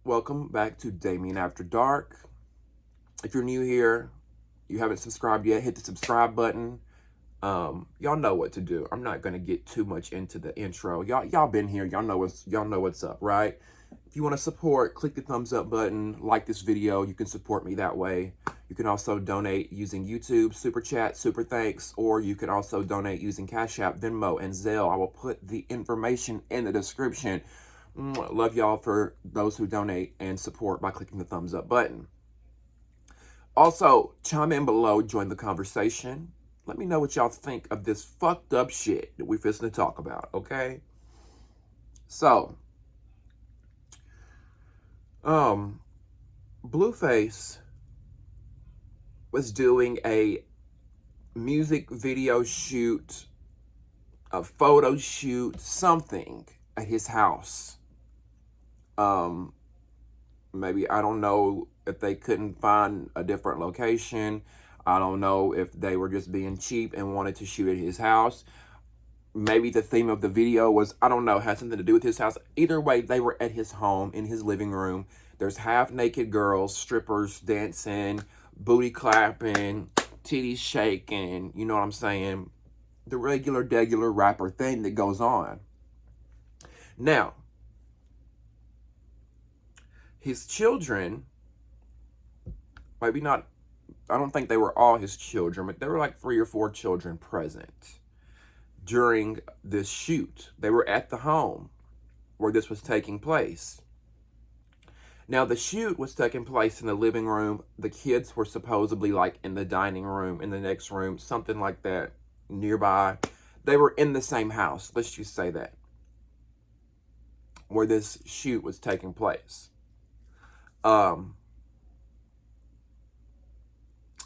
welcome back to Damien After Dark. If you're new here, you haven't subscribed yet, hit the subscribe button. Y'all know what to do. I'm not gonna get too much into the intro. Y'all been here. Y'all know what's up, right? If you want to support, click the thumbs up button, like this video. You can support me that way. You can also donate using YouTube, Super Chat, Super Thanks, or you can also donate using Cash App, Venmo, and Zelle. I will put the information in the description. Love y'all for those who donate and support by clicking the thumbs up button. Also, chime in below, join the conversation. Let me know what y'all think of this fucked up shit that we're fixing to talk about, okay? So, Blueface was doing a music video shoot, a photo shoot, something at his house. Maybe, I don't know if they couldn't find a different location. I don't know if they were just being cheap and wanted to shoot at his house. Maybe the theme of the video was, I don't know, had something to do with his house. Either way, they were at his home, in his living room. There's half-naked girls, strippers dancing, booty clapping, titties shaking, you know what I'm saying? The regular rapper thing that goes on. Now, his children, maybe not, I don't think they were all his children, but there were like 3 or 4 children present during this shoot. They were at the home where this was taking place. Now, the shoot was taking place in the living room. The kids were supposedly like in the dining room, in the next room, something like that, nearby. They were in the same house, let's just say that, where this shoot was taking place.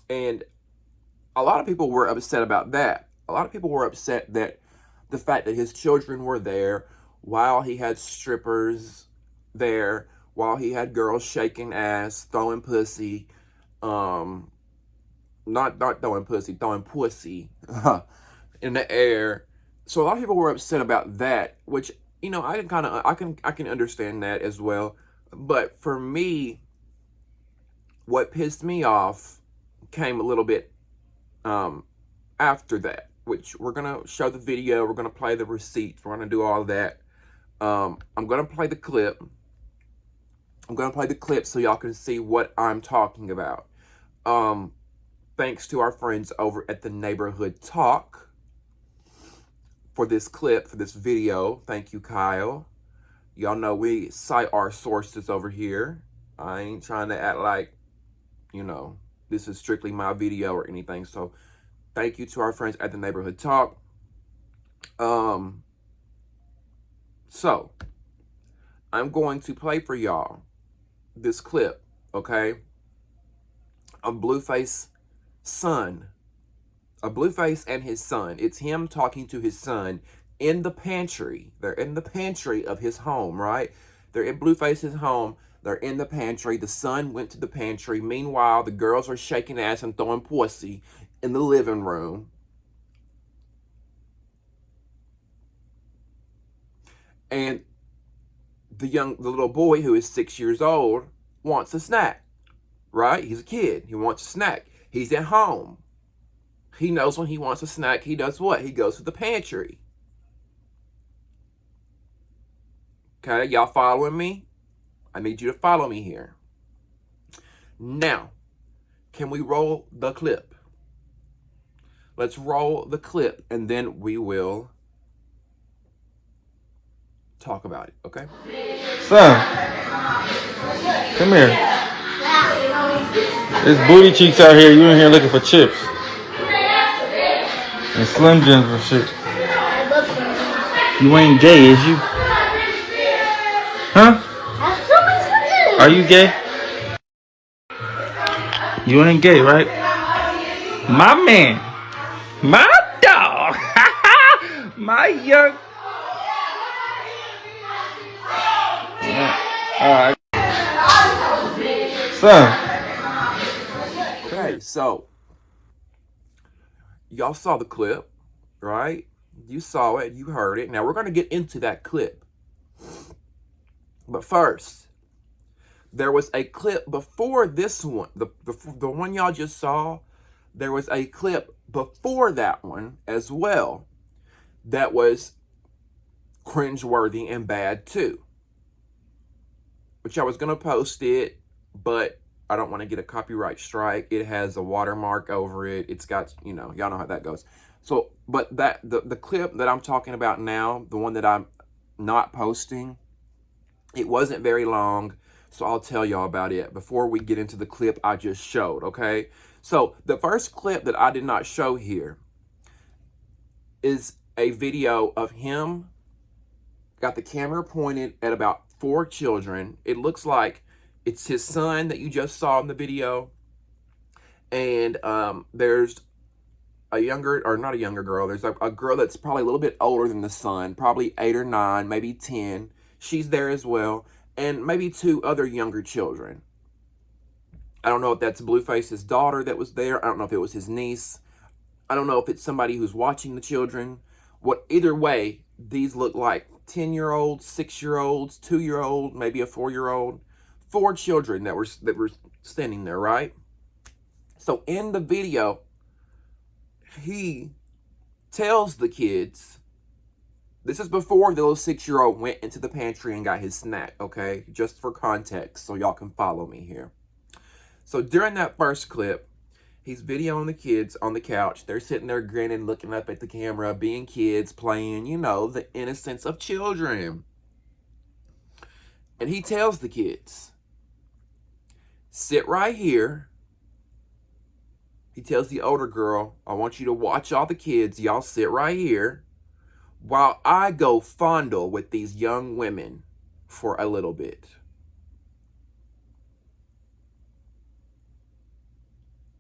And a lot of people were upset about that. A lot of people were upset that the fact that his children were there while he had strippers there, while he had girls shaking ass, throwing pussy, not throwing pussy, throwing pussy in the air. So a lot of people were upset about that, which, you know, I can understand that as well. But for me, what pissed me off came a little bit after that, which we're gonna show the video, we're gonna play the receipts, we're gonna do all that. I'm gonna play the clip. I'm gonna play the clip so y'all can see what I'm talking about. Thanks to our friends over at the Neighborhood Talk for this clip, for this video. Thank you, Kyle. Y'all know we cite our sources over here. I ain't trying to act like, you know, this is strictly my video or anything. So thank you to our friends at the Neighborhood Talk. So I'm going to play for y'all this clip, okay, of Blueface's son. Of Blueface and his son. It's him talking to his son in the pantry. They're in the pantry of his home, right? They're in Blueface's home. They're in the pantry. The son went to the pantry. Meanwhile, the girls are shaking ass and throwing pussy in the living room. And the little boy, who is 6 years old, wants a snack, right? He's a kid. He wants a snack. He's at home. He knows when he wants a snack, he does what? He goes to the pantry. Okay, y'all following me? I need you to follow me here. Now, can we roll the clip? Let's roll the clip, and then we will talk about it, okay? Son, come here. There's booty cheeks out here. You in here looking for chips and Slim Jims and shit. You ain't gay, is you? Huh? Are you gay? You ain't gay, right? My man. My dog. My young. Alright. Son. Okay, so y'all saw the clip, right? You saw it, you heard it. Now we're going to get into that clip. But first, There was a clip before this one, the one y'all just saw. There was a clip before that one as well that was cringeworthy and bad too. Which I was gonna post it, but I don't want to get a copyright strike. It has a watermark over it. It's got, y'all know how that goes. So, but the clip that I'm talking about now, the one that I'm not posting, it wasn't very long, so I'll tell y'all about it before we get into the clip I just showed, okay? So, the first clip that I did not show here is a video of him, got the camera pointed at about 4 children. It looks like it's his son that you just saw in the video. And there's a younger, or not a younger girl, there's a girl that's probably a little bit older than the son, probably 8 or 9, maybe 10. She's there as well. And maybe 2 other younger children. I don't know if that's Blueface's daughter that was there. I don't know if it was his niece. I don't know if it's somebody who's watching the children. Either way, these look like 10-year-olds, 6-year-olds, 2-year-old, maybe a 4-year-old. 4 children that were standing there, right? So in the video, he tells the kids, this is before the little 6-year-old went into the pantry and got his snack, okay? Just for context, so y'all can follow me here. So during that first clip, he's videoing the kids on the couch. They're sitting there grinning, looking up at the camera, being kids, playing, the innocence of children. And he tells the kids, sit right here. He tells the older girl, I want you to watch all the kids. Y'all sit right here while I go fondle with these young women for a little bit.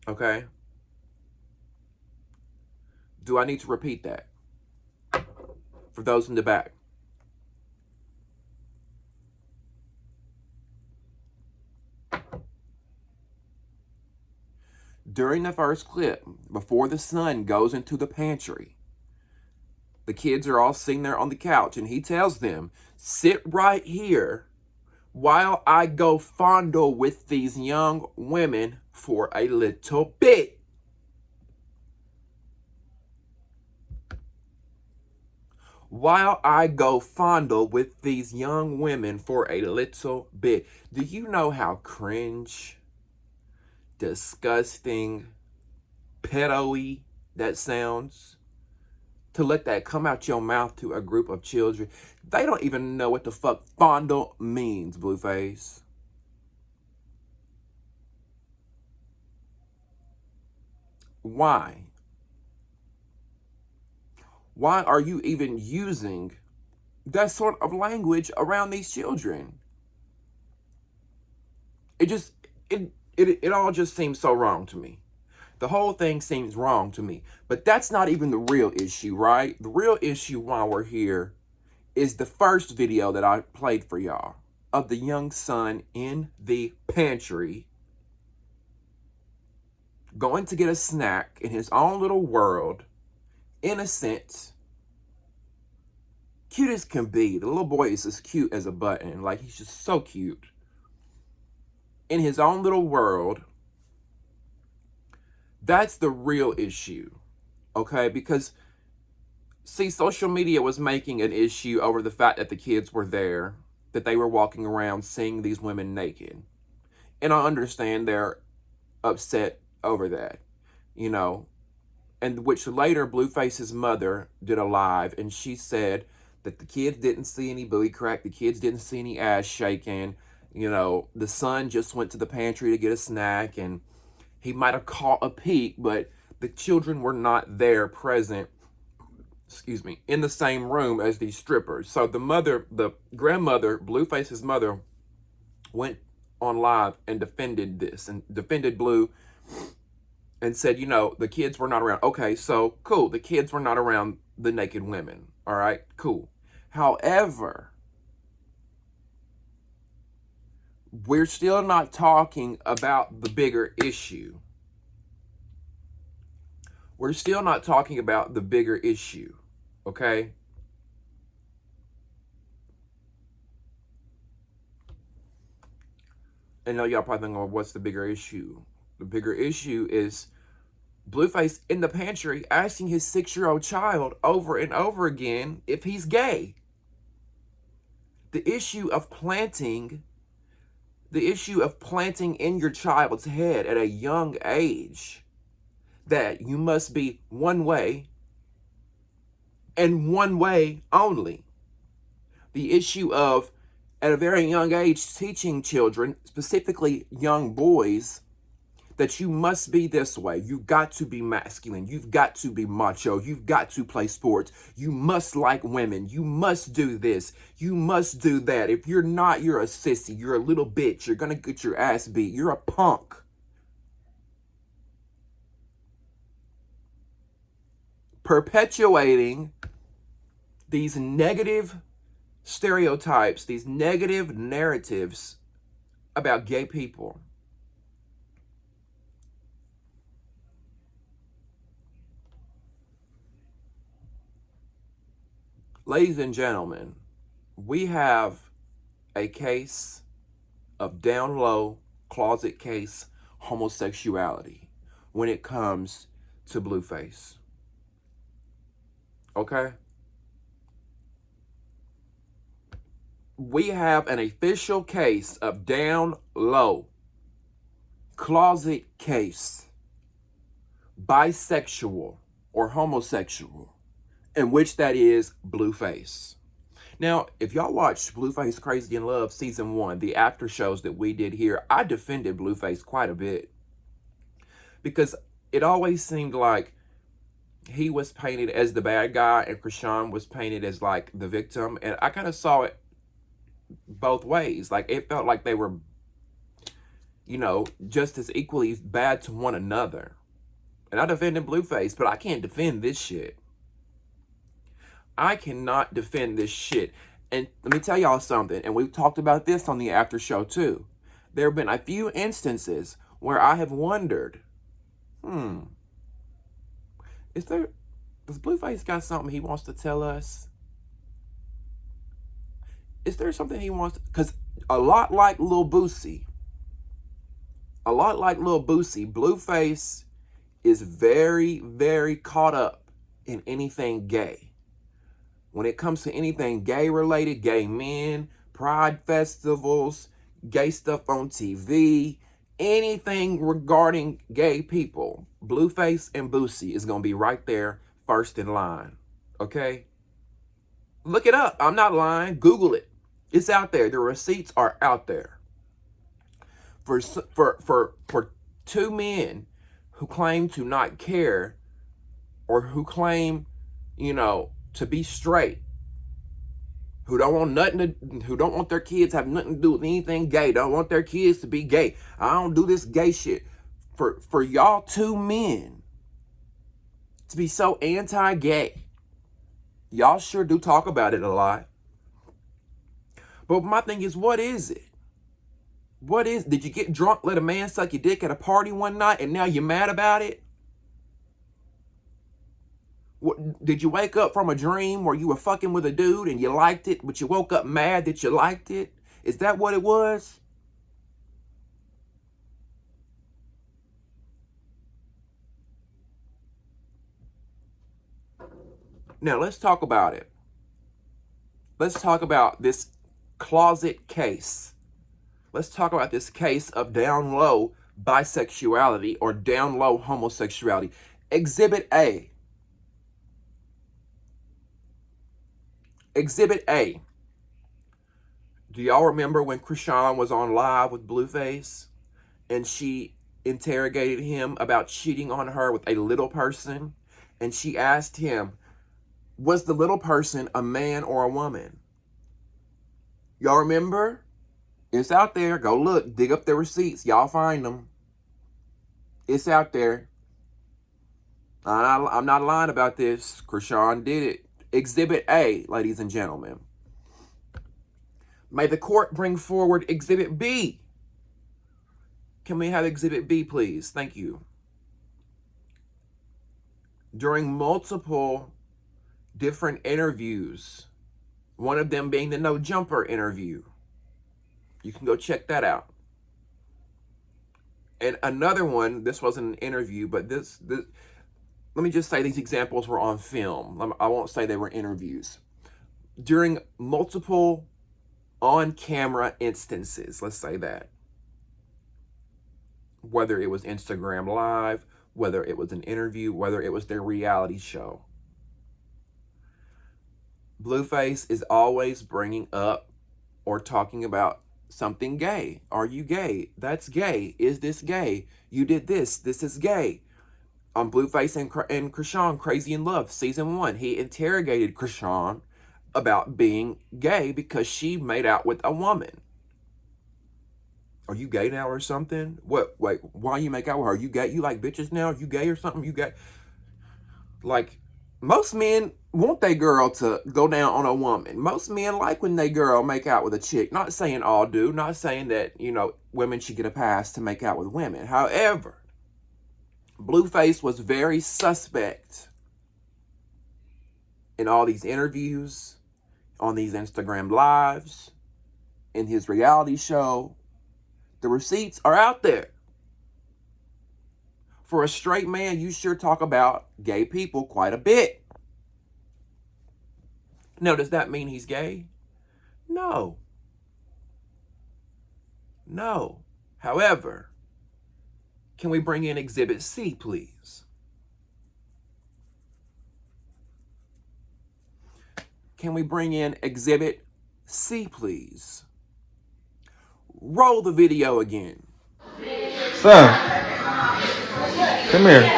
Okay? Do I need to repeat that? For those in the back. During the first clip, before the son goes into the pantry, the kids are all sitting there on the couch, and he tells them, sit right here while I go fondle with these young women for a little bit. While I go fondle with these young women for a little bit. Do you know how cringe, disgusting, pedo-y that sounds? To let that come out your mouth to a group of children. They don't even know what the fuck fondle means, Blueface. Why? Why are you even using that sort of language around these children? It all just seems so wrong to me. The whole thing seems wrong to me. But that's not even the real issue, right? The real issue while we're here is the first video that I played for y'all of the young son in the pantry going to get a snack in his own little world, innocent, cute as can be. The little boy is as cute as a button. Like, he's just so cute. In his own little world. That's the real issue, okay? Because, see, social media was making an issue over the fact that the kids were there, that they were walking around seeing these women naked. And I understand they're upset over that, and which later Blueface's mother did a live, and she said that the kids didn't see any booty crack, the kids didn't see any ass shaking, the son just went to the pantry to get a snack, and he might have caught a peek, but the children were not there present, in the same room as these strippers. So the grandmother, Blueface's mother, went on live and defended this and defended Blue and said, the kids were not around. Okay, so cool. The kids were not around the naked women. All right, cool. However, we're still not talking about the bigger issue. We're still not talking about the bigger issue, okay? And now y'all probably thinking, well, what's the bigger issue? The bigger issue is Blueface in the pantry asking his 6-year-old child over and over again if he's gay. The issue of planting in your child's head at a young age that you must be one way and one way only. The issue of, at a very young age, teaching children, specifically young boys, that you must be this way. You've got to be masculine. You've got to be macho. You've got to play sports. You must like women. You must do this. You must do that. If you're not, you're a sissy. You're a little bitch. You're going to get your ass beat. You're a punk. Perpetuating these negative stereotypes, these negative narratives about gay people. Ladies and gentlemen, we have a case of down low, closet case homosexuality when it comes to Blueface. Okay? We have an official case of down low, closet case, bisexual or homosexual, in which that is Blueface. Now, if y'all watched Blueface Crazy in Love Season 1, the after shows that we did here, I defended Blueface quite a bit. Because it always seemed like he was painted as the bad guy and Krishan was painted as like the victim. And I kind of saw it both ways. Like, it felt like they were, you know, just as equally bad to one another. And I defended Blueface, but I can't defend this shit. I cannot defend this shit. And let me tell y'all something, and we've talked about this on the after show too. There have been a few instances where I have wondered, does Blueface got something he wants to tell us? Is there something he wants? Because a lot like Lil Boosie, Blueface is very, very caught up in anything gay. When it comes to anything gay related, gay men, pride festivals, gay stuff on TV, anything regarding gay people, Blueface and Boosie is going to be right there first in line. Okay? Look it up. I'm not lying. Google it. It's out there. The receipts are out there. For two men who claim to not care, or who claim, you know, to be straight, who don't want their kids to have nothing to do with anything gay, don't want their kids to be gay. I don't do this gay shit. For y'all two men to be so anti-gay, y'all sure do talk about it a lot. But my thing is, what is it? Did you get drunk, let a man suck your dick at a party one night, and now you're mad about it? Did you wake up from a dream where you were fucking with a dude and you liked it, but you woke up mad that you liked it? Is that what it was? Now, let's talk about it. Let's talk about this closet case. Let's talk about this case of down low bisexuality or down low homosexuality. Exhibit A. Exhibit A. Do y'all remember when Krishan was on live with Blueface and she interrogated him about cheating on her with a little person? And she asked him, was the little person a man or a woman? Y'all remember? It's out there. Go look. Dig up the receipts. Y'all find them. It's out there. I'm not lying about this. Krishan did it. Exhibit A, ladies and gentlemen. May the court bring forward Exhibit B. Can we have Exhibit B, please? Thank you. During multiple different interviews, one of them being the No Jumper interview. You can go check that out. And another one, this wasn't an interview, but this let me just say these examples were on film. I won't say they were interviews. During multiple on-camera instances, let's say that, whether it was Instagram Live, whether it was an interview, whether it was their reality show, Blueface is always bringing up or talking about something gay. Are you gay? That's gay. Is this gay? You did this. This is gay. On Blueface and Krishan, Crazy in Love, season 1, he interrogated Krishan about being gay because she made out with a woman. Are you gay now or something? What? Wait, why you make out with her? Are you gay? You like bitches now? Are you gay or something? You gay? Like, most men want their girl to go down on a woman. Most men like when they girl make out with a chick. Not saying all do. Not saying that, women should get a pass to make out with women. However, Blueface was very suspect in all these interviews, on these Instagram lives, in his reality show. The receipts are out there. For a straight man, you sure talk about gay people quite a bit. Now, does that mean he's gay? No. No. However, can we bring in Exhibit C, please? Can we bring in Exhibit C, please? Roll the video again. Son, come here.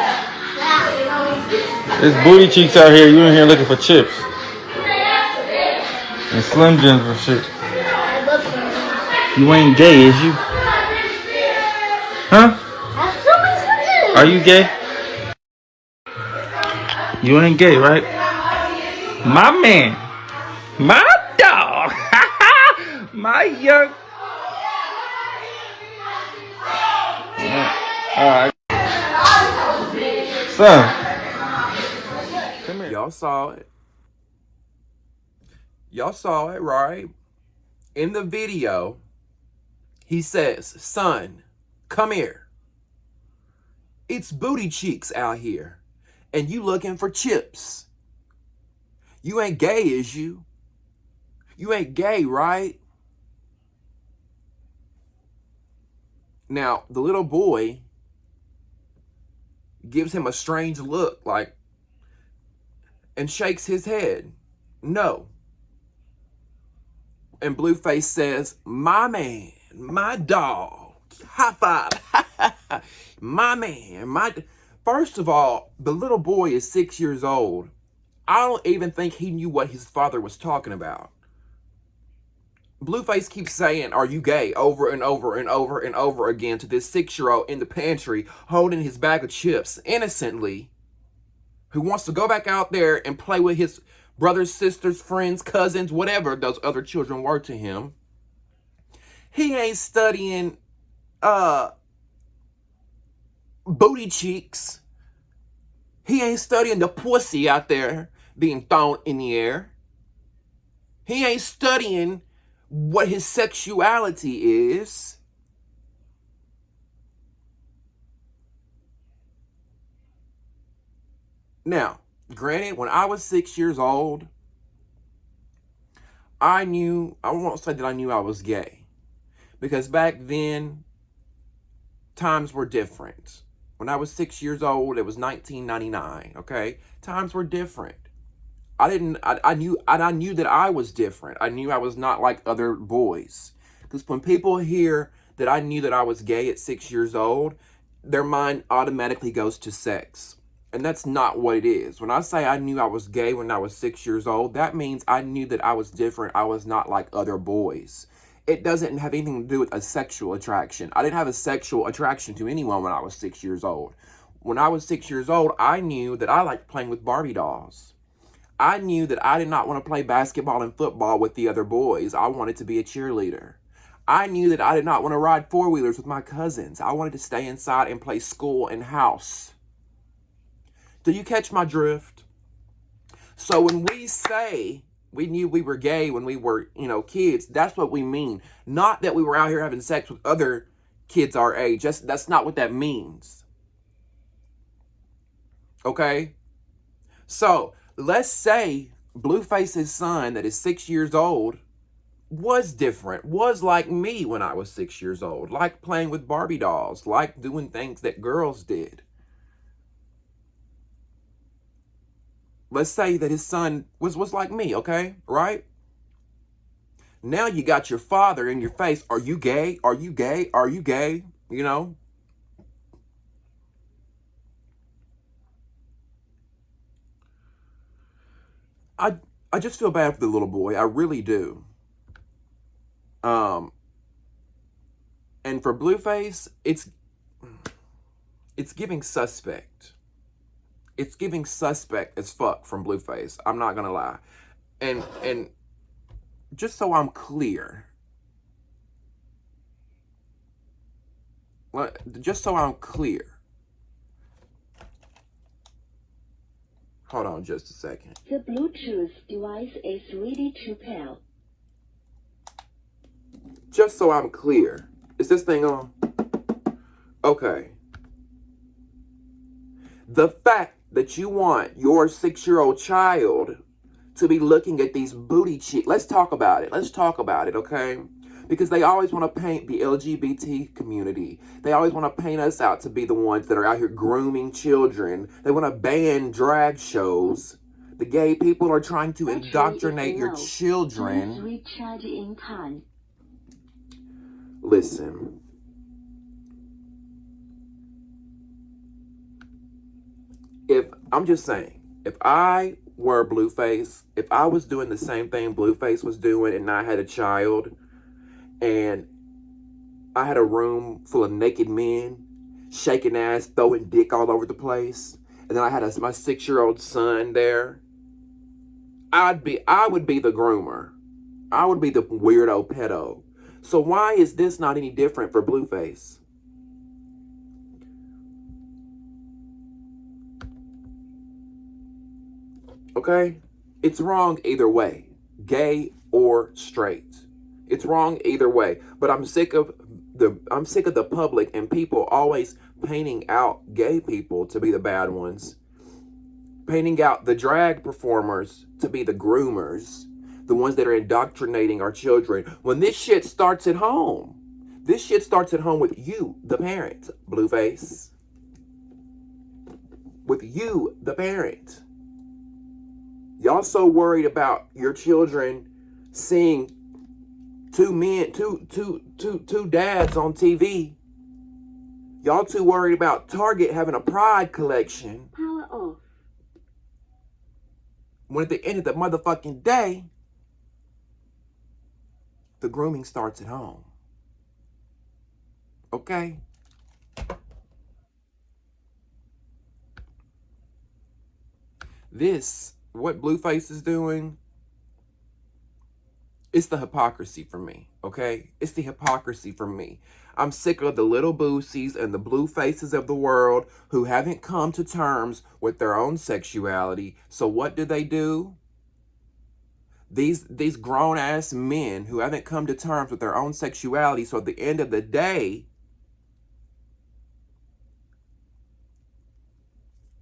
There's booty cheeks out here. You in here looking for chips and Slim Jims and shit. You ain't gay, is you? Huh? Are you gay? You ain't gay, right? My man. My dog. My young. Alright. Son. Come here. Y'all saw it. Y'all saw it, right? In the video, he says, son, come here. It's booty cheeks out here, and you looking for chips. You ain't gay, is you? You ain't gay, right? Now, the little boy gives him a strange look, and shakes his head. No. And Blueface says, my man, my dog, high five, my man, First of all, the little boy is 6 years old. I don't even think he knew what his father was talking about. Blueface keeps saying, are you gay? Over and over and over and over again to this 6-year-old in the pantry holding his bag of chips innocently, who wants to go back out there and play with his brothers, sisters, friends, cousins, whatever those other children were to him. He ain't studying booty cheeks. He ain't studying the pussy out there being thrown in the air. He ain't studying what his sexuality is. Now, granted, when I was 6 years old, I won't say that I knew I was gay. Because back then, times were different. When I was 6 years old, it was 1999, okay? Times were different. I knew that I was different. I knew I was not like other boys. Because when people hear that I knew that I was gay at 6 years old, their mind automatically goes to sex. And that's not what it is. When I say I knew I was gay when I was 6 years old, that means I knew that I was different. I was not like other boys. It doesn't have anything to do with a sexual attraction. I didn't have a sexual attraction to anyone when I was 6 years old. When I was 6 years old, I knew that I liked playing with Barbie dolls. I knew that I did not want to play basketball and football with the other boys. I wanted to be a cheerleader. I knew that I did not want to ride four-wheelers with my cousins. I wanted to stay inside and play school and house. Do you catch my drift? So when we say we knew we were gay when we were, kids, that's what we mean. Not that we were out here having sex with other kids our age. That's not what that means. Okay? So let's say Blueface's son that is 6 years old was different, was like me when I was 6 years old, like playing with Barbie dolls, like doing things that girls did. Let's say that his son was like me, okay? Right? Now you got your father in your face. Are you gay? Are you gay? Are you gay? You know? I I just feel bad for the little boy. I really do. Um, and for Blueface, it's giving suspect. It's giving suspect as fuck from Blueface. I'm not gonna lie. And just so I'm clear, just so I'm clear. Hold on just a second. The Bluetooth device is ready to pair. Just so I'm clear. Is this thing on? Okay. The fact that you want your 6-year-old child to be looking at these booty cheeks. Let's talk about it. Let's talk about it, okay? Because they always want to paint the LGBT community. They always want to paint us out to be the ones that are out here grooming children. They want to ban drag shows. The gay people are trying to indoctrinate your children. Please recharge in time. Listen. I'm just saying, if I were Blueface, if I was doing the same thing Blueface was doing and I had a child and I had a room full of naked men shaking ass, throwing dick all over the place, and then I had my 6-year-old son there, I would be the groomer. I would be the weirdo pedo. So why is this not any different for Blueface? Okay? It's wrong either way. Gay or straight. It's wrong either way. But I'm sick of the public and people always painting out gay people to be the bad ones. Painting out the drag performers to be the groomers. The ones that are indoctrinating our children. When this shit starts at home. This shit starts at home with you, the parent, Blueface. With you, the parent. Y'all so worried about your children seeing two dads on TV. Y'all too worried about Target having a Pride collection. Power off. When at the end of the motherfucking day, the grooming starts at home. Okay? What Blueface is doing, it's the hypocrisy for me, okay? It's the hypocrisy for me. I'm sick of the little boosies and the Bluefaces of the world who haven't come to terms with their own sexuality. So what do? These grown-ass men who haven't come to terms with their own sexuality, so at the end of the day,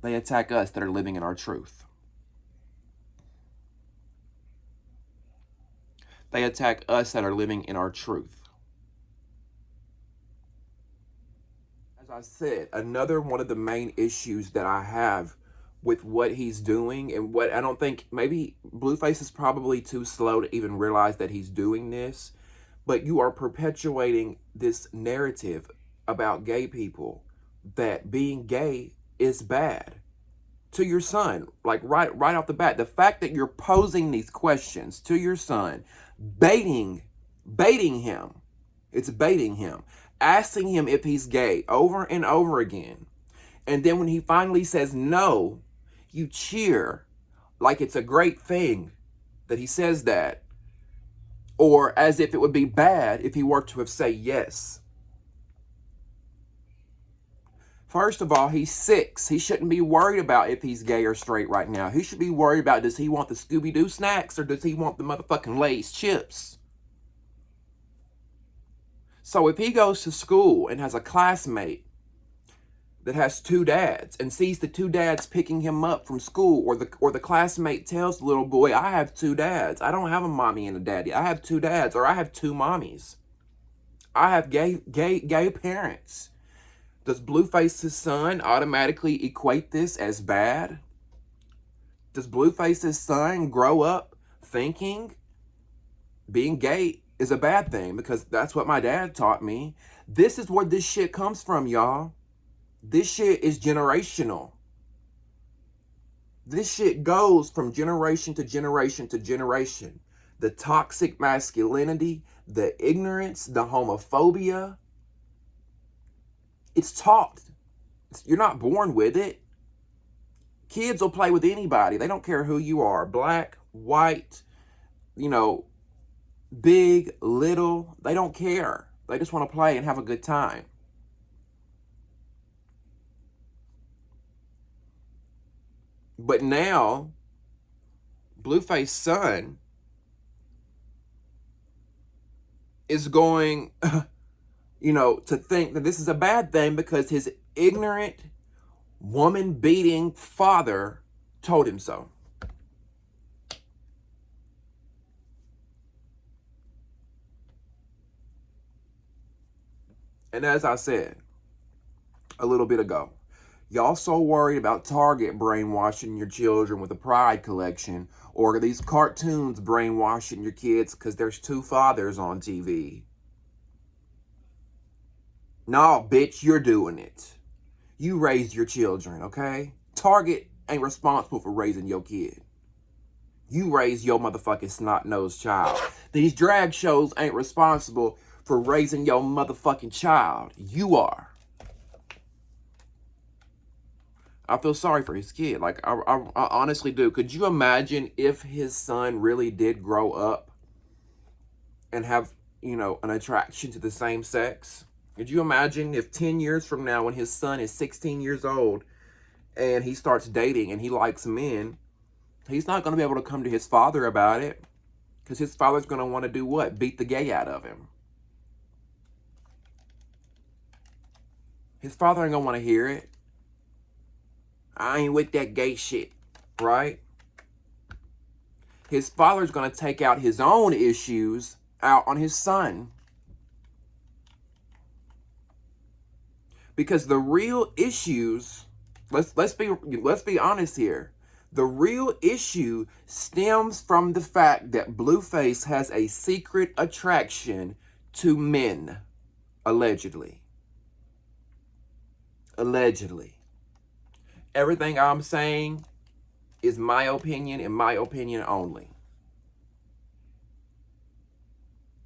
they attack us that are living in our truth. They attack us that are living in our truth. As I said, another one of the main issues that I have with what he's doing, and what I don't think, maybe Blueface is probably too slow to even realize that he's doing this, but you are perpetuating this narrative about gay people, that being gay is bad. To your son, like right off the bat, the fact that you're posing these questions to your son, baiting him, it's baiting him, asking him if he's gay over and over again, and then when he finally says no, you cheer like it's a great thing that he says that, or as if it would be bad if he were to have said yes. First of all, he's 6. He shouldn't be worried about if he's gay or straight right now. He should be worried about, does he want the Scooby-Doo snacks or does he want the motherfucking Lay's chips? So if he goes to school and has a classmate that has two dads and sees the two dads picking him up from school, or the classmate tells the little boy, I have two dads. I don't have a mommy and a daddy. I have two dads, or I have two mommies. I have gay parents. Does Blueface's son automatically equate this as bad? Does Blueface's son grow up thinking being gay is a bad thing? Because that's what my dad taught me. This is where this shit comes from, y'all. This shit is generational. This shit goes from generation to generation to generation. The toxic masculinity, the ignorance, the homophobia. It's taught. You're not born with it. Kids will play with anybody. They don't care who you are. Black, white, big, little. They don't care. They just want to play and have a good time. But now, Blueface's son is going, to think that this is a bad thing because his ignorant, woman-beating father told him so. And as I said a little bit ago, y'all so worried about Target brainwashing your children with a Pride collection, or these cartoons brainwashing your kids because there's two fathers on TV. No, bitch, you're doing it. You raise your children, okay? Target ain't responsible for raising your kid. You raise your motherfucking snot-nosed child. These drag shows ain't responsible for raising your motherfucking child. You are. I feel sorry for his kid. Like, I honestly do. Could you imagine if his son really did grow up and have, an attraction to the same sex? Could you imagine if 10 years from now, when his son is 16 years old and he starts dating and he likes men, he's not going to be able to come to his father about it, because his father's going to want to do what? Beat the gay out of him. His father ain't going to want to hear it. I ain't with that gay shit, right? His father's going to take out his own issues out on his son. Because the real issues, let's be honest here. The real issue stems from the fact that Blueface has a secret attraction to men, allegedly. Allegedly. Everything I'm saying is my opinion and my opinion only.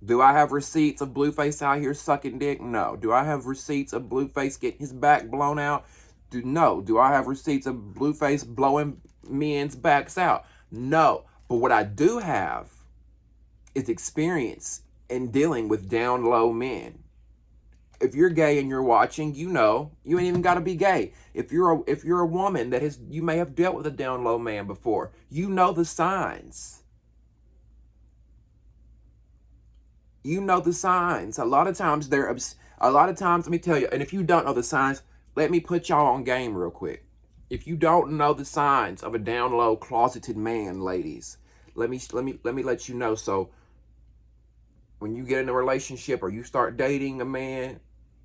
Do I have receipts of Blueface out here sucking dick? No. Do I have receipts of Blueface getting his back blown out? No. Do I have receipts of Blueface blowing men's backs out? No. But what I do have is experience in dealing with down low men. If you're gay and you're watching, you ain't even got to be gay. If you're a woman you may have dealt with a down low man before, you know the signs. You know the signs. A lot of times, let me tell you, and if you don't know the signs, let me put y'all on game real quick. If you don't know the signs of a down low closeted man, ladies, let me let you know. So when you get in a relationship or you start dating a man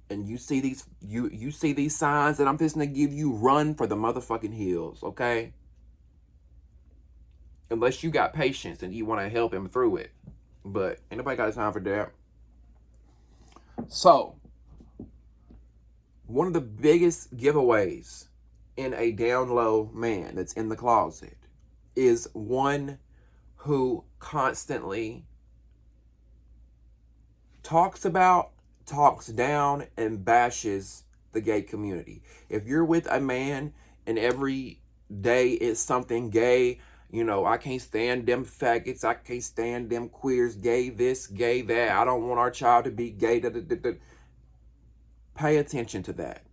and you see these signs that I'm just gonna give you, run for the motherfucking hills, okay? Unless you got patience and you want to help him through it. But ain't nobody got time for that. So, one of the biggest giveaways in a down low man that's in the closet is one who constantly talks down, and bashes the gay community. If you're with a man and every day is something gay, I can't stand them faggots, I can't stand them queers, gay this, gay that, I don't want our child to be gay, pay attention to that.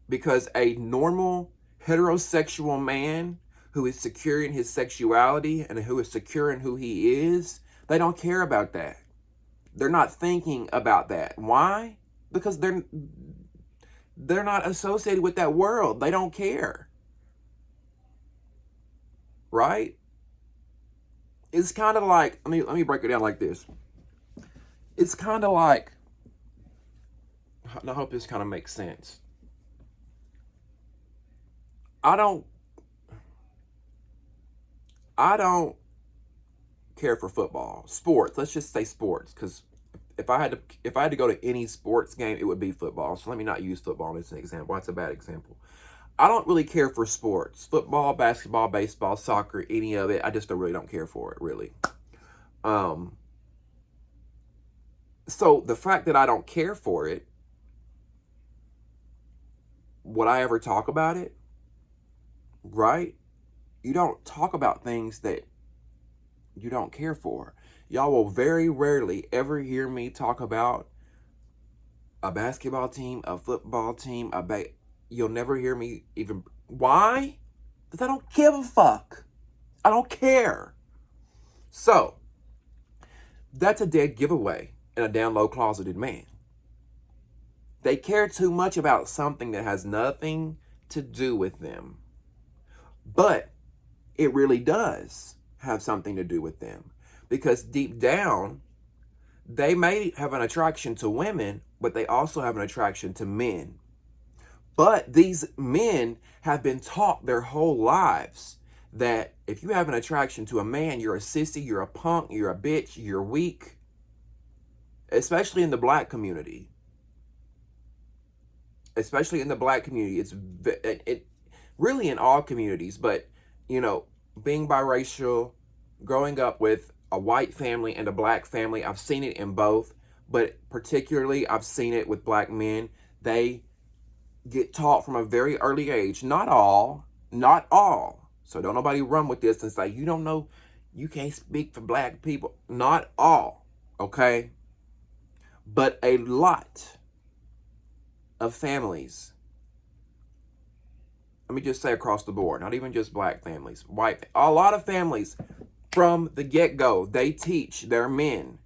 Because a normal heterosexual man who is secure in his sexuality and who is secure in who he is, they don't care about that. They're not thinking about that. Why? Because they're not associated with that world. They don't care. Right? It's kind of like, let me break it down like this. It's kind of like, I hope this kind of makes sense. I don't care for football. Sports. Let's just say sports, because if I had to go to any sports game, it would be football. So let me not use football as an example. That's a bad example. I don't really care for sports. Football, basketball, baseball, soccer, any of it. I just really don't care for it, really. So the fact that I don't care for it, would I ever talk about it? Right? You don't talk about things that you don't care for. Y'all will very rarely ever hear me talk about a basketball team, a football team, you'll never hear me even. Why? Because I don't give a fuck. I don't care. So, that's a dead giveaway and a down low closeted man. They care too much about something that has nothing to do with them. But it really does have something to do with them. Because deep down, they may have an attraction to women, but they also have an attraction to men. But these men have been taught their whole lives that if you have an attraction to a man, you're a sissy, you're a punk, you're a bitch, you're weak. Especially in the black community. Especially in the black community. It really in all communities, but, you know, being biracial, growing up with a white family and a black family, I've seen it in both, but particularly I've seen it with black men. They get taught from a very early age, not all, so don't nobody run with this and say, you don't know, you can't speak for black people. Not all, okay? But a lot of families, let me just say across the board, not even just black families, white, a lot of families from the get-go, they teach their men,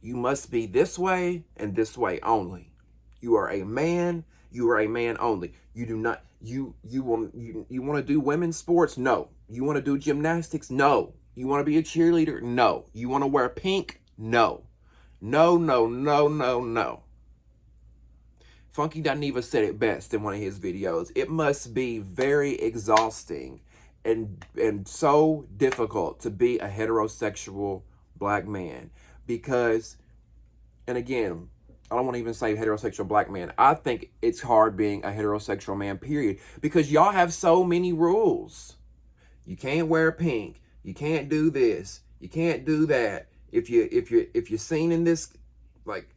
you must be this way and this way only. You are a man, you are a man only. You do not, you want to do women's sports? No. You want to do gymnastics? No. You want to be a cheerleader? No. You want to wear pink? No. No, no, no, no, no. Funky Dineva said it best in one of his videos. It must be very exhausting and so difficult to be a heterosexual black man. Because, and again, I don't want to even say heterosexual black man. I think it's hard being a heterosexual man, period. Because y'all have so many rules. You can't wear pink. You can't do this. You can't do that. If you're seen in this, like,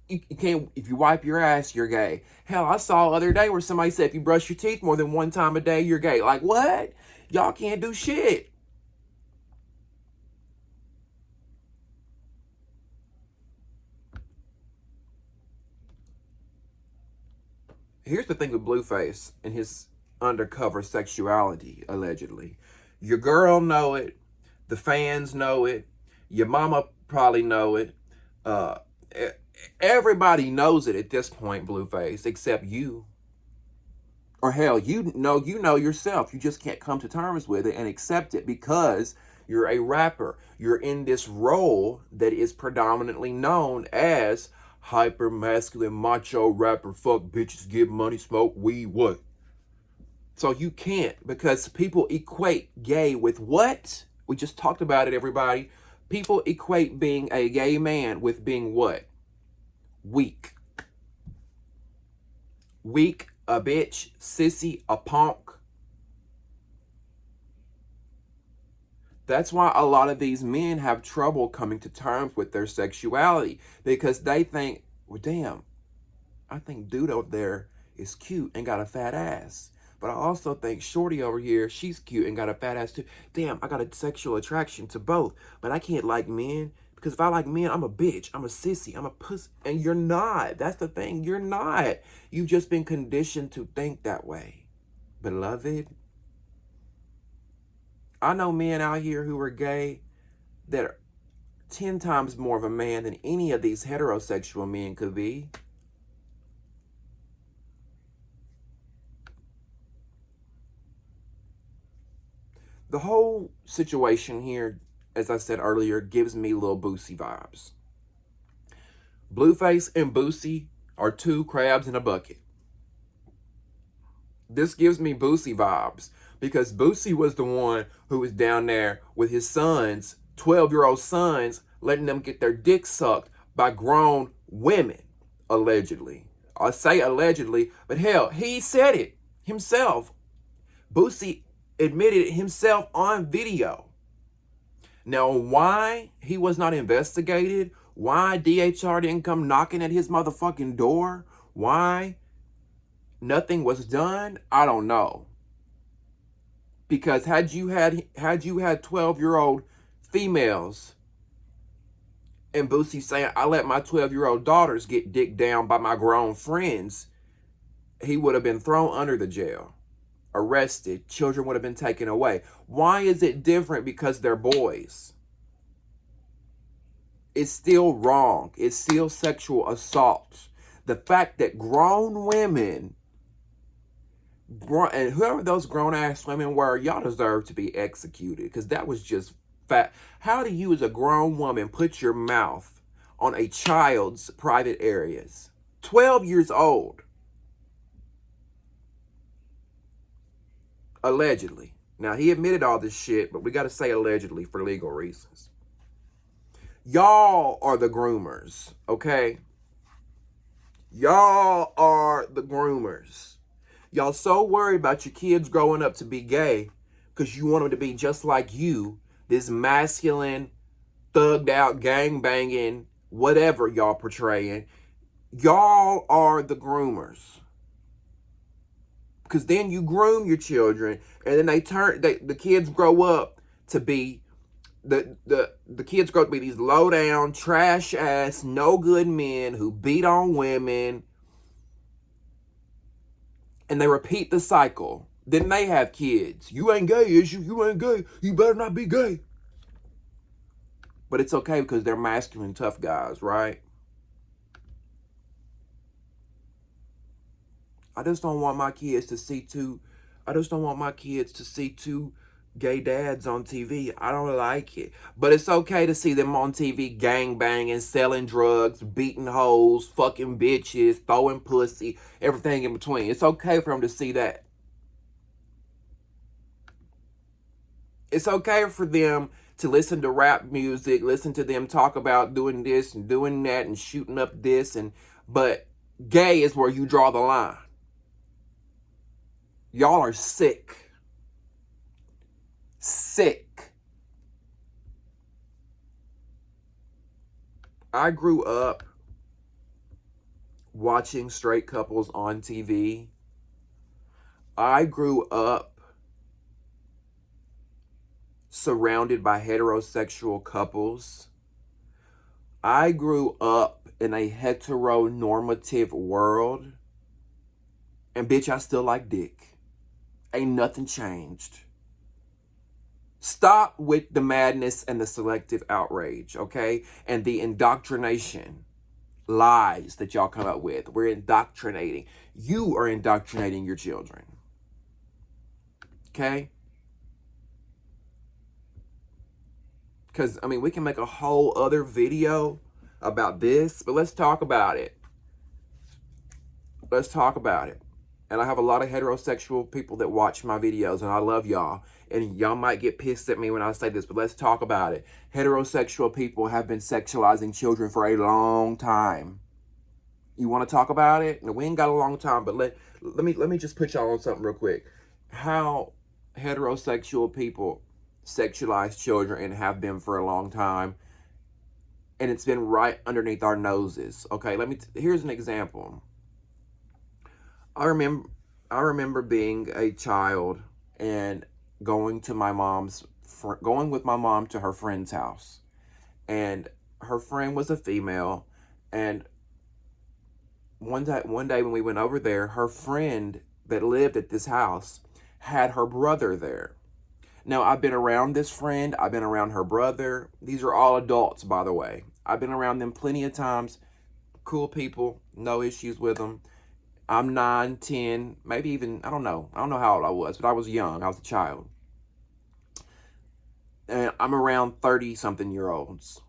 you can't, if you wipe your ass, you're gay. Hell, I saw the other day where somebody said if you brush your teeth more than one time a day, you're gay. Like, what? Y'all can't do shit. Here's the thing with Blueface and his undercover sexuality, allegedly. Your girl know it. The fans know it. Your mama probably know it. Everybody knows it at this point, Blueface, except you. Or hell, you know yourself. You just can't come to terms with it and accept it because you're a rapper. You're in this role that is predominantly known as hyper masculine macho rapper. Fuck bitches, give money, smoke weed, what? So you can't, because people equate gay with what? We just talked about it, everybody. People equate being a gay man with being what? Weak. Weak, a bitch, sissy, a punk. That's why a lot of these men have trouble coming to terms with their sexuality, because they think, well, damn, I think dude over there is cute and got a fat ass. But I also think shorty over here, she's cute and got a fat ass too. Damn, I got a sexual attraction to both. But I can't like men, because if I like men, I'm a bitch, I'm a sissy, I'm a pussy. And you're not. That's the thing. You're not. You've just been conditioned to think that way. Beloved, I know men out here who are gay that 10 times more of a man than any of these heterosexual men could be. The whole situation here, as I said earlier, gives me Lil Boosie vibes. Blueface and Boosie are two crabs in a bucket. This gives me Boosie vibes because Boosie was the one who was down there with his sons, 12-year-old sons, letting them get their dicks sucked by grown women, allegedly. I say allegedly, but hell, he said it himself. Boosie admitted it himself on video. Now, why he was not investigated, why DHR didn't come knocking at his motherfucking door, why nothing was done, I don't know. Because had you had 12-year-old females and Boosie saying, I let my 12-year-old daughters get dicked down by my grown friends, he would have been thrown under the jail, arrested, children would have been taken away. Why is it different because they're boys? It's still wrong. It's still sexual assault. The fact that grown women, and whoever those grown-ass women were, y'all deserve to be executed because that was just fat. How do you as a grown woman put your mouth on a child's private areas? 12 years old. Allegedly. Now, he admitted all this shit, but we got to say allegedly for legal reasons. Y'all are the groomers, okay? Y'all are the groomers. Y'all so worried about your kids growing up to be gay because you want them to be just like you, this masculine, thugged out, gang-banging, whatever y'all portraying. Y'all are the groomers. Because then you groom your children, and then the kids grow up to be, the kids grow up to be these low-down, trash-ass, no-good men who beat on women, and they repeat the cycle. Then they have kids. You ain't gay, is you? You ain't gay. You better not be gay. But it's okay because they're masculine, tough guys, right? I just don't want my kids to see two gay dads on TV. I don't like it. But it's okay to see them on TV gang banging, selling drugs, beating hoes, fucking bitches, throwing pussy, everything in between. It's okay for them to see that. It's okay for them to listen to rap music, listen to them talk about doing this and doing that and shooting up this, but gay is where you draw the line. Y'all are sick. Sick. I grew up watching straight couples on TV. I grew up surrounded by heterosexual couples. I grew up in a heteronormative world. And bitch, I still like dick. Ain't nothing changed. Stop with the madness and the selective outrage, okay? And the indoctrination lies that y'all come up with. We're indoctrinating. You are indoctrinating your children. Okay? Because, I mean, we can make a whole other video about this, but let's talk about it. Let's talk about it. And I have a lot of heterosexual people that watch my videos, and I love y'all. And y'all might get pissed at me when I say this, but let's talk about it. Heterosexual people have been sexualizing children for a long time. You want to talk about it? No, we ain't got a long time, but let me just put y'all on something real quick. How heterosexual people sexualize children and have been for a long time, and it's been right underneath our noses. Okay, here's an example. I remember being a child and going with my mom to her friend's house, and her friend was a female, and one day when we went over there, her friend that lived at this house had her brother there, Now, I've been around this friend. I've been around her brother. These are all adults, by the way. I've been around them plenty of times. Cool people, no issues with them. I'm 9, 10, maybe even, I don't know. I don't know how old I was, but I was young. I was a child. And I'm around 30-something-year-olds,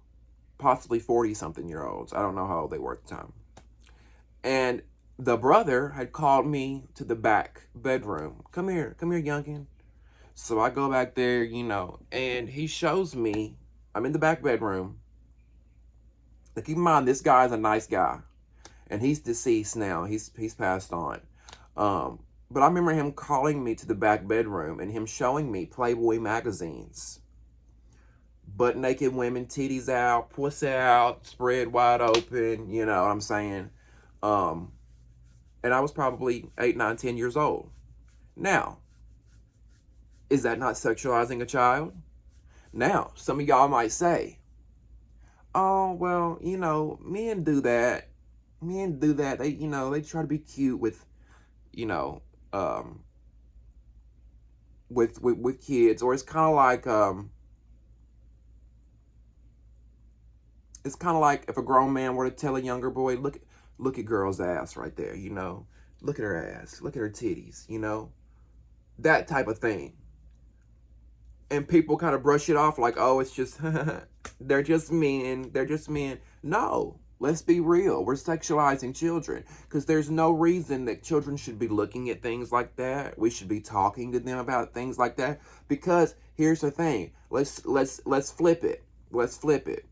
possibly 40-something-year-olds. I don't know how old they were at the time. And the brother had called me to the back bedroom. Come here, youngin'. So I go back there, and he shows me, I'm in the back bedroom. Now keep in mind, this guy's a nice guy. And he's deceased now. He's passed on. But I remember him calling me to the back bedroom and him showing me Playboy magazines. Butt naked women, titties out, pussy out, spread wide open, you know what I'm saying? And I was probably 8, 9, 10 years old. Now, is that not sexualizing a child? Now, some of y'all might say, oh, well, men do that. Men do that. They, they try to be cute with, um, with kids, or it's kind of like, if a grown man were to tell a younger boy, look at girl's ass right there, look at her ass, look at her titties, that type of thing. And people kind of brush it off like, oh, it's just, they're just men. No, let's be real. We're sexualizing children because there's no reason that children should be looking at things like that. We should be talking to them about things like that because here's the thing. Let's flip it. Let's flip it.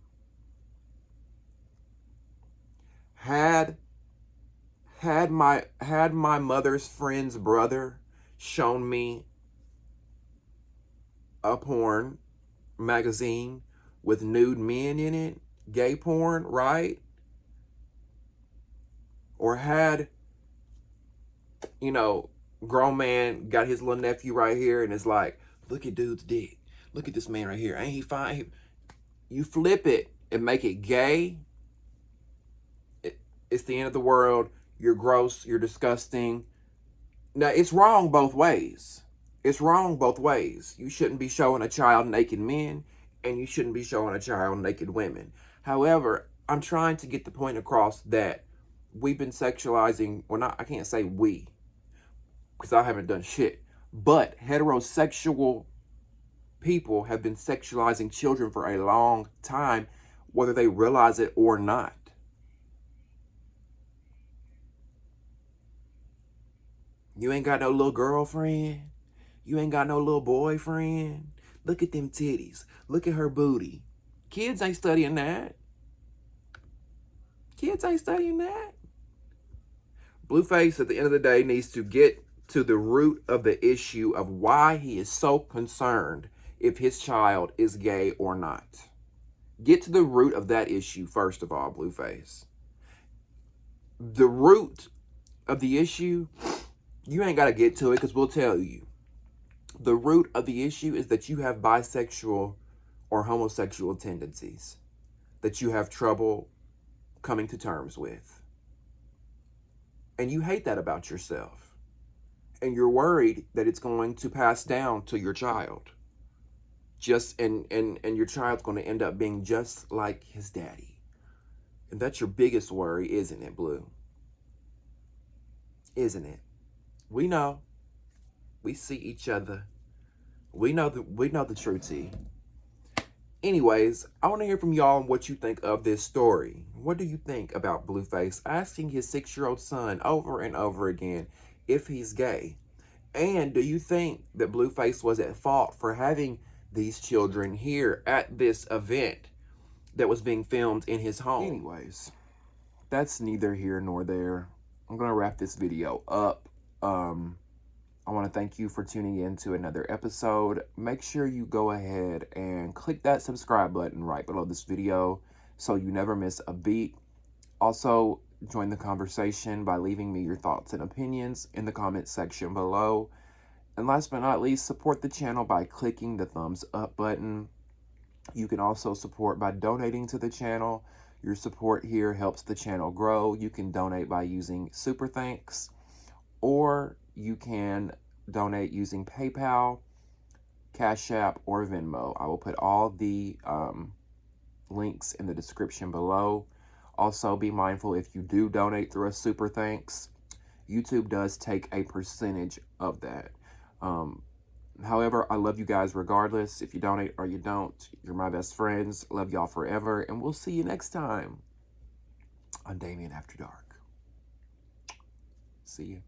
Had my mother's friend's brother shown me a porn magazine with nude men in it, gay porn, right? Or had, grown man got his little nephew right here and is like, look at dude's dick. Look at this man right here. Ain't he fine? You flip it and make it gay. It's the end of the world. You're gross. You're disgusting. Now, it's wrong both ways. It's wrong both ways. You shouldn't be showing a child naked men, and you shouldn't be showing a child naked women. However, I'm trying to get the point across that we've been sexualizing, I can't say we, because I haven't done shit, but heterosexual people have been sexualizing children for a long time, whether they realize it or not. You ain't got no little girlfriend. You ain't got no little boyfriend. Look at them titties. Look at her booty. Kids ain't studying that. Kids ain't studying that. Blueface, at the end of the day, needs to get to the root of the issue of why he is so concerned if his child is gay or not. Get to the root of that issue, first of all, Blueface. The root of the issue, you ain't got to get to it because we'll tell you. The root of the issue is that you have bisexual or homosexual tendencies that you have trouble coming to terms with. And you hate that about yourself. And you're worried that it's going to pass down to your child. And your child's going to end up being just like his daddy. And that's your biggest worry, isn't it, Blue? Isn't it? We know. We see each other. We know the true tea. Anyways, I want to hear from y'all on what you think of this story. What do you think about Blueface asking his 6-year-old son over and over again if he's gay? And do you think that Blueface was at fault for having these children here at this event that was being filmed in his home? Anyways, that's neither here nor there. I'm going to wrap this video up. I want to thank you for tuning in to another episode. Make sure you go ahead and click that subscribe button right below this video so you never miss a beat. Also, join the conversation by leaving me your thoughts and opinions in the comments section below. And last but not least, support the channel by clicking the thumbs up button. You can also support by donating to the channel. Your support here helps the channel grow. You can donate by using Super Thanks, or you can donate using PayPal. Cash App, or Venmo. I will put all the links in the description below. Also, be mindful if you do donate through a super thanks, YouTube does take a percentage of that. However, I love you guys regardless. If you donate or you don't, you're my best friends. Love y'all forever, and we'll see you next time on Damien After Dark. See you.